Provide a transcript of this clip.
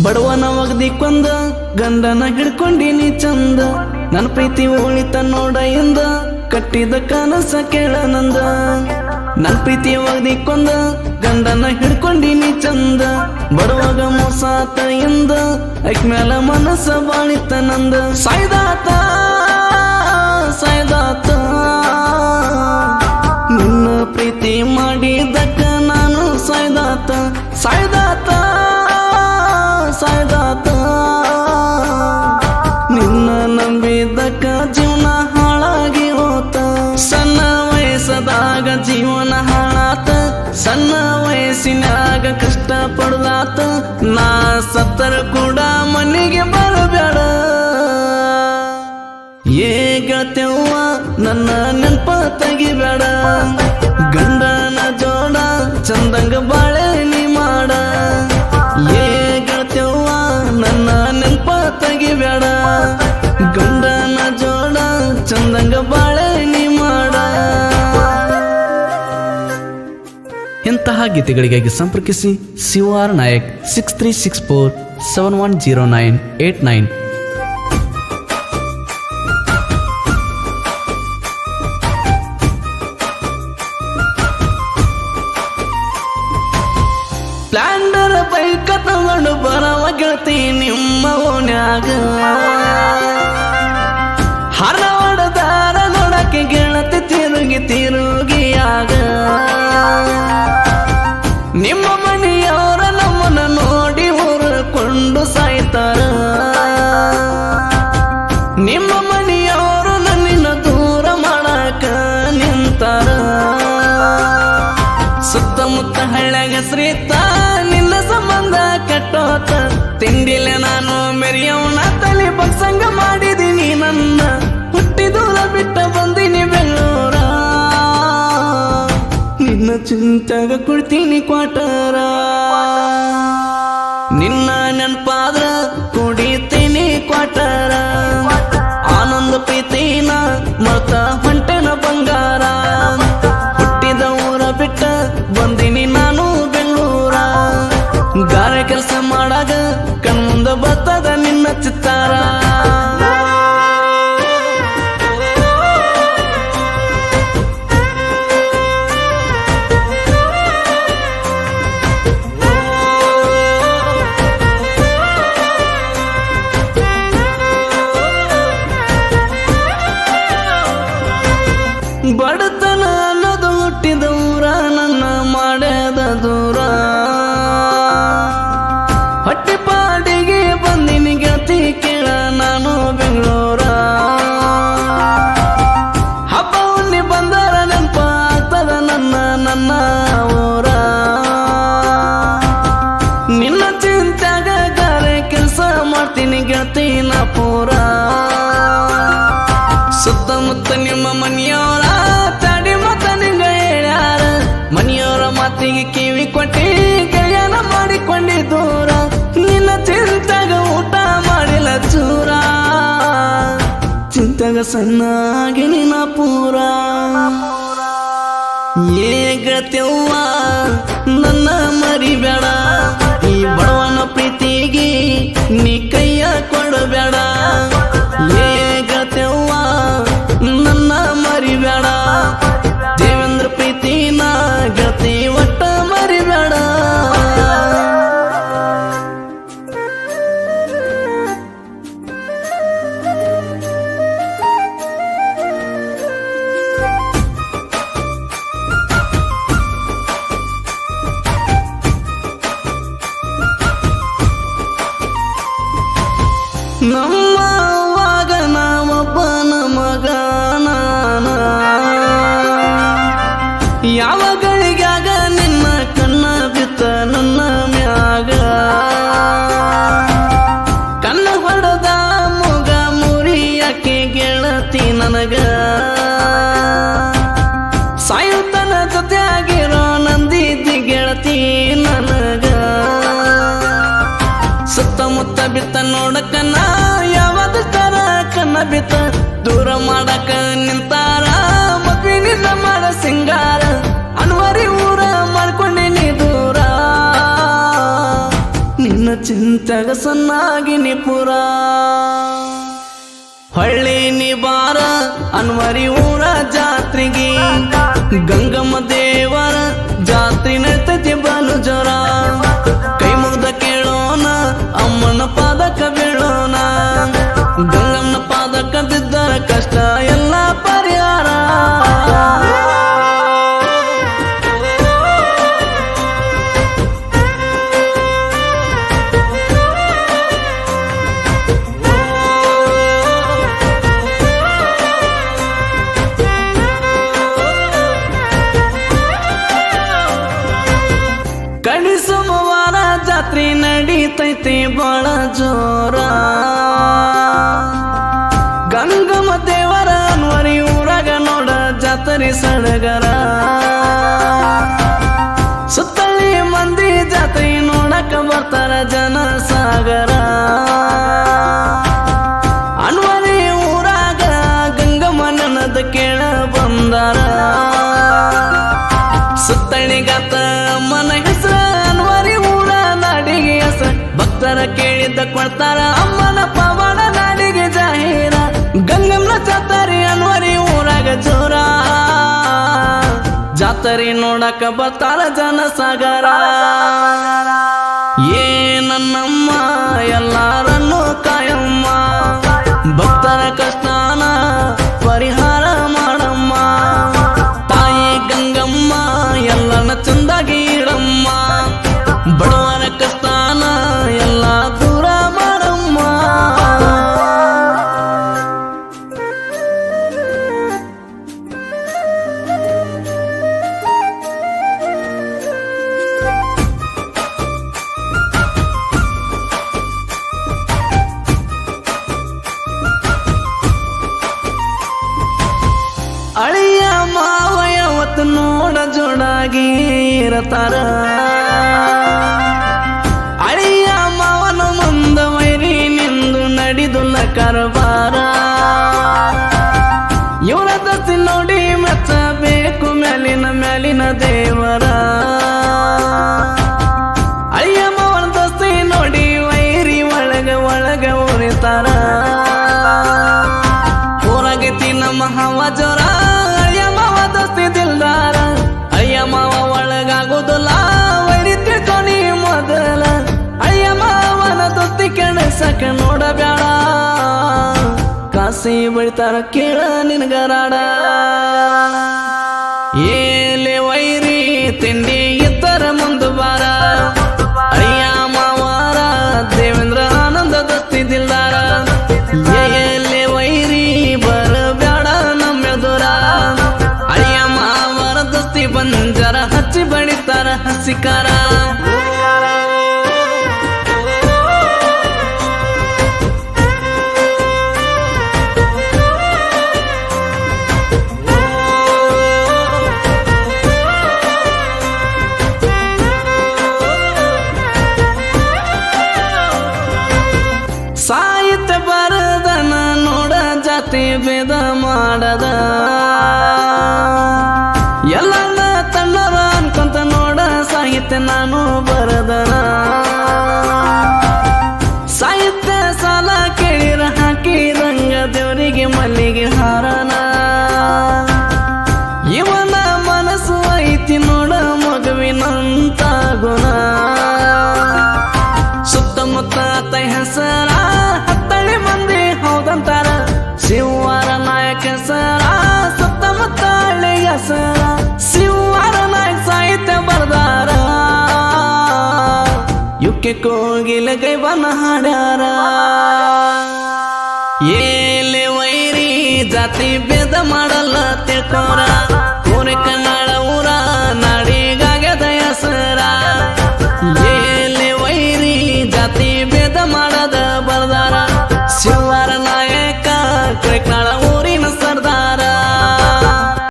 ಬಡವನ ಒಗ್ದಿ ಕೊಂದ ಗಂಡನ ಹಿಡ್ಕೊಂಡಿನಿ ಚಂದ ನನ್ನ ಪ್ರೀತಿ ಉಳಿತ ನೋಡ ಎಂದ ಕಟ್ಟಿದ ಕನಸ ಕೇಳನಂದ ನನ್ನ ಪ್ರೀತಿ ಒಗ್ದಿ ಕೊಂದ ಗಂಡನ ಹಿಡ್ಕೊಂಡಿನಿ ಚಂದ ಬಡವಾಗ ಮೋಸಾತ ಎಂದ ಐಕ್ ಮ್ಯಾಲ ಮನಸ್ಸ ಬಾಳಿತ ನಂದ ಸಾಯ್ದಾತ ಸಾಯ್ದಾತ ನಿನ್ನ ಪ್ರೀತಿ ಮಾಡಿದಕ್ಕ ನಾನು ಸಾಯ್ದಾತ ಸಾಯ್ದಾತ ಸಾಯ್ದಾತ ನಿನ್ನ ನಂಬಿದಕ್ಕ ಜೀವನ ಹಾಳಾಗಿ ಹೋತ ಸಣ್ಣ ವಯಸ್ಸದಾಗ ಜೀವನ ಹಾಳಾತ ಸಣ್ಣ ವಯಸ್ಸಿನಾಗ ಕಷ್ಟ ಪಡ್ದಾತ ನಾ ಸತ್ತರ ಕೂಡ ಮನೆಗೆ ಬರಬೇಡ ಗೆಳತ್ಯವ್ವ ನನ್ನ ನೆನಪ ತೆಗಿಬೇಡ ಗಂಡನ ಜೋಡ ಚಂದಂಗ ಬಾಳೆ ನೀ ಮಾಡ ಗೆಳತ್ಯವ್ವ ನನ್ನ ನೆನಪ ತೆಗಿಬೇಡ ಗಂಡನ ಜೋಡ ಚಂದಂಗ ಬಾಳೆ ನೀ ಮಾಡ. ಇಂತಹ ಗೀತೆಗಳಿಗಾಗಿ ಸಂಪರ್ಕಿಸಿ ಶಿವಾರ್ ನಾಯಕ್ 6364710989. ಸ್ಪ್ಲೆಂಡರ್ ಬೈಕ ತಗೊಂಡು ಬರವ ಗೆಳತಿ ನಿಮ್ಮ ಓಣ್ಯಾಗ ಹರ ಹೊಡೆದಾರ ನೋಡಕ್ಕೆ ಗೆಳತಿ ತಿರುಗಿ ತಿರುಗಿಯಾಗ ನಿಮ್ಮ ಮನೆಯವರ ನಮ್ಮನ್ನ ನೋಡಿ ಊರ್ಕೊಂಡು ಸಾಯ್ತಾರ ನಿಮ್ಮ ಮನೆಯವರು ನನ್ನಿನ ದೂರ ಮಾಡಾಕ ನಿಂತಾರ ಸುತ್ತಮುತ್ತ ಹಳ್ಳ್ಯಾಗ ಶ್ರೀತ ನಿನ್ನ ಸಂಬಂಧ ಕೆಟ್ಟೋತ ತಿಂಡಿಲೆ ನಾನು ಮೆರಿಯವನ ತಲೆ ಬಗ್ಸಂಗ ಮಾಡಿದೀನಿ ನನ್ನ ಹುಟ್ಟಿದೂರ ಬಿಟ್ಟ ಬಂದಿನಿ ಬೆಂಗಳೂರ ನಿನ್ನ ಚಿಂತಾಗ ಕೊಡ್ತೀನಿ ಕ್ವಾಟರ ನಿನ್ನ ನೆನಪಾದ್ರ ಕುಡಿತೀನಿ ಕ್ವಾಟರ ಆನಂದ ಪ್ರೀತಿನ ಮತ ಹೊಂಟೆನ ಬಂಗಾರ ಹುಟ್ಟಿದ ಊರ ಬಿಟ್ಟ ಬಂದಿನಿ ನಾನು ಬೆಂಗಳೂರ ಗಾರೆ ಕೆಲಸ ಮಾಡಾಗ ಕಣ್ಮುಂದ ಬರ್ತದ ನಿನ್ನ ಚಿತ್ತಾರ ಬಡತನ ಅನ್ನೋದು ಹುಟ್ಟಿದ ಊರ ನನ್ನ ಮಾಡ್ಯದ ದೂರ ಹೊಟ್ಟೆಪಾಡಿಗೆ ಬಂದಿನಿ ಗೆಳತಿ ಕೇಳ ನಾನು ಬೆಂಗಳೂರ ಹಬ್ಬ ಹುಣ್ಣಿ ಬಂದರ ನೆನಪ ಆಗ್ತದ ನನ್ನ ನನ್ನ ಊರ ನಿನ್ನ ಚಿಂತ್ಯಾಗ ಗಾರೆ ಕೆಲಸ ಮಾಡ್ತೀನಿ ಗೆಳತಿ ನಾ ಪೂರ ಸುತ್ತಮುತ್ತ ನಿಮ್ಮ ಮನೆಯವರ ತಡಿ ಮತ ನಿಂಗ ಹೇಳ್ಯಾರ ಮನೆಯವರ ಮಾತಿಗೆ ಕಿವಿ ಕೊಟ್ಟಿ ಗೆಳೆಯನ ಮಾಡಿಕೊಂಡಿ ದೂರ ನಿನ್ನ ಚಿಂತಾಗ ಊಟ ಮಾಡಿಲ್ಲ ಚೂರ ಚಿಂತಾಗ ಸಣ್ಣಾಗಿ ನಿನ್ನ ಪೂರ ಗೆಳತ್ಯವ್ವ ನನ್ನ ಮರಿಬೇಡ ಈ ಬಡವನ ಪ್ರೀತಿಗೆ ನೀ ಕೈಯ ಕೊಡಬೇಡ ಗೆಳತ್ಯವ್ವ ನನ್ನ ಮರಿಬೇಡ ದೇವೇಂದ್ರ ಪ್ರೀತಿನ ಗೆಳತಿ ಒಟ್ಟ ಮರಿಬೇಡ ನಮ್ಮ ಅವ್ವಾಗ ನಾವೊಬ್ಬನ ಮಗನ ಯಾವ ಗಳಿಗಾಗ ನಿನ್ನ ಕಣ್ಣ ಬಿತ್ತ ನನ್ನ ಮ್ಯಾಗ ಕಣ್ಣ ಹೊಡೆದ ಮುಗ ಮುರಿಯಕ್ಕೆ ಗೆಳತಿ ನನಗ ಸಾಯುತ್ತನ ಜೊತೆಯಾಗಿರೋ ನಂದಿದ್ದಿ ಗೆಳತಿ ನನಗ ಸುತ್ತಮುತ್ತ ಬಿತ್ತ ನೋಡಕನ್ನ ಯಾವದ ಕರ ಕನ್ನ ಬಿತ್ತ ದೂರ ಮಾಡಕ ನಿಂತಾರ ಮಗುವಿನಿಂದ ಮಾಡ ಸಿಂಗಾರ ಅನ್ವರಿ ಊರ ಮಾಡ್ಕೊಂಡಿನಿ ದೂರ ನಿನ್ನ ಚಿಂತೆಗ ಸನ್ನಾಗಿನಿ ಪುರ ಹೊಳ್ಳಿ ನೀ ಬಾರ ಅನ್ವರಿ ಊರ ಜಾತ್ರೆಗೆ ಗಂಗಮ್ಮ ದೇವರ ಜಾತ್ರೆ ನಡ್ತೈತಿ ಬಲು ಜೋರ ಕೈ ಮುಗ್ದ ಕೇಳೋಣ ಅಮ್ಮನ ಪಾದಕ ಬೀಳೋಣ ಗಂಗಮ್ಮನ ಪಾದಕ ಬಿದ್ದರ ಕಷ್ಟ ಎಲ್ಲ ಪರಿಹಾರ ಕಡಿ ಸೋಮವಾರ ಜಾತ್ರೆ ನಡೀತೈತಿ ಬಾಳ ಜೋರ ಗಂಗಮ್ಮ ದೇವರ ಅನ್ವರಿ ಊರಾಗ ನೋಡ ಜಾತ್ರೆ ಸಡಗರ ಸುತ್ತಳಿ ಮಂದಿ ಜಾತ್ರೆ ನೋಡಕ ಬರ್ತಾರ ಜನ ಸಾಗರ ಅನ್ವರಿ ಊರಾಗ ಗಂಗಮ್ಮ ನನ್ನದ ಕೇಳ ಬಂದಾರ ಸುತ್ತಣಿಗಾತ ಅಮ್ಮನ ಹೆಸರ ಅನ್ವರಿ ಊರ ನಾಡಿಗೆ ಹೆಸರ ಭಕ್ತರ ಕೇಳಿದ್ದ ಕೊಡ್ತಾರ ಅಮ್ಮನ ಪವಾಡ ನಾಡಿಗೆ ಜಾಹೀರ ಗಂಗಮ್ಮನ ಜಾತ್ರೆ ಅನ್ವರಿ ಊರಾಗ ಜೋರ ಜಾತ್ರೆ ನೋಡಕ ಬರ್ತಾರ ಜನ ಸಾಗರ ಏ ನನ್ನಮ್ಮ ಎಲ್ಲಾರನ್ನು ಕಾಯಮ್ಮ ಭಕ್ತರ ಕಷ್ಟನ ಪರಿಹಾರ ಮಾಡಮ್ಮ ತಾಯಿ ಗಂಗಮ್ಮ ಎಲ್ಲನ ಚಂದಾಗಿ ಇಡಮ್ಮ ಬಡವರ ಕಷ್ಟನ ಎಲ್ಲ ದೂರ ಮಾಡಮ್ಮ ಅಳಿಯ ಮಾವ ಯಾವತ್ತು ನೋಡ ಜೋಡಾಗಿ ಇರತಾರ ಅಳಿಯ ಮಾವನ ಮುಂದ ವೈರಿ ನಿಂದು ನಡೆದುಲ್ಲ ಕರಬಾರ ಇವರ ದಸ್ತಿ ನೋಡಿ ಮೆಚ್ಚಬೇಕು ಮ್ಯಾಲಿನ ದೇವರ ಅಳಿಯ ಮಾವನ ದಸ್ತಿ ನೋಡಿ ವೈರಿ ಒಳಗ ಉರಿತಾರ ಹೋರಾಗೈತಿ ನಮ್ಮ ಹವ ಜೋರ ಅಯ್ಯ ಮಾವ ದಸ್ತಿ ದಿಲ್ದಾರ ಅಯ್ಯ ಮಾವ ಒಳಗಾಗೋದಲ್ಲ ವೈರಿ ತಿಳ್ಕೊನಿ ಮೊದಲ ಅಯ್ಯ ಮಾವನ ದಸ್ತಿ ಕೆಣಸಕ ನೋಡಬ್ಯಾಡ ಕಾಸಿ ಬಳಿತಾರ ಕೇಳ ನಿನಗರಾಡ ಏಲೆ ವೈರಿ ತಿಂಡಿ ಇದ್ದರ ಮುಂದು ಬಾರ ಅಯ್ಯ ಮಾವಾರ ದೇವೇಂದ್ರ ಆನಂದ ದಸ್ತಿ ದಿಲ್ದಾರ ಏಲೆ ವೈರಿ ಬರಬ್ಯಾಡ ನಮ್ಮೆದುರ ಅಯ್ಯ ಮಾವರ ದಸ್ತಿ ಬಂಜರ ಹಚ್ಚಿ ಬಡಿತಾರ ಹಸಿಕಾರ ಸಾಹಿತ್ಯ ಬರದನ ನೋಡ ಜಾತಿ ಭೇದ ಮಾಡದ ಎಲ್ಲ ತಣ್ಣರ ಅನ್ಕೊಂತ ನೋಡ ಸಾಹಿತ್ಯ ನಾನು ಬರದನ ಸಾಹಿತ್ಯ ಸಾಲ ಕೇಳಿರ ಹಾಕಿ ರಂಗ ದೇವರಿಗೆ ಮಲ್ಲಿಗೆ ಹಾರನ ಇವನ ಮನಸ್ಸು ಐತಿ ನೋಡ ಮಗುವಿನಂತ ಗುಣ ಸುತ್ತಮುತ್ತ ತೈ ಹೆಸರ ಹತ್ತಳಿ ಮಂದಿ ಹೌದಂತಾರ ಶಿವವಾರ ನಾಯಕ ಹೆಸರ ಸುತ್ತಮುತ್ತ ಹಳ್ಳಿ ಹೆಸರ ಶಿವವಾರ ನಾಯಕ ಸಾಹಿತ್ಯ ಬರ್ದಾರ ಯುಕ್ಕೆ ಕೋಗಿಲ ಗೈಬನ ಹಾಡ್ಯಾರ ಏಲೆ ವೈರಿ ಜಾತಿ ಭೇದ ಮಾಡಲ್ಲ ತಿಳ್ಕೋರ